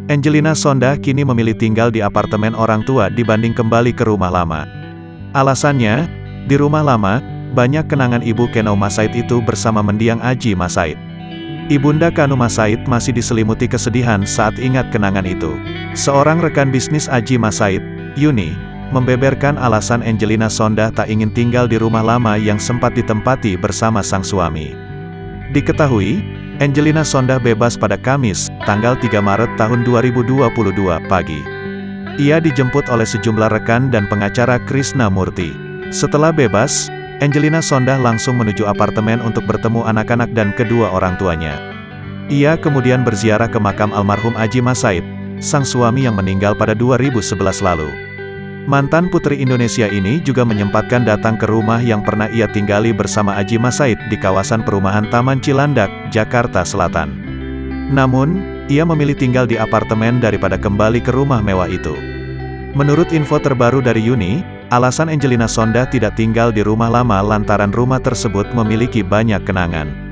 Angelina Sondah kini memilih tinggal di apartemen orang tua dibanding kembali ke rumah lama. Alasannya, di rumah lama, banyak kenangan ibu Keno Masaid itu bersama mendiang Aji Masaid. Ibunda Kanu Masaid masih diselimuti kesedihan saat ingat kenangan itu. Seorang rekan bisnis Aji Masaid, Yuni, membeberkan alasan Angelina Sondah tak ingin tinggal di rumah lama yang sempat ditempati bersama sang suami. Diketahui, Angelina Sondah bebas pada Kamis, tanggal 3 Maret tahun 2022 pagi. Ia dijemput oleh sejumlah rekan dan pengacara Krishna Murthy. Setelah bebas, Angelina Sondah langsung menuju apartemen untuk bertemu anak-anak dan kedua orang tuanya. Ia kemudian berziarah ke makam almarhum Aji Masaid, sang suami yang meninggal pada 2011 lalu. Mantan putri Indonesia ini juga menyempatkan datang ke rumah yang pernah ia tinggali bersama Aji Masaid di kawasan perumahan Taman Cilandak, Jakarta Selatan. Namun, ia memilih tinggal di apartemen daripada kembali ke rumah mewah itu. Menurut info terbaru dari Yuni, alasan Angelina Sondah tidak tinggal di rumah lama lantaran rumah tersebut memiliki banyak kenangan.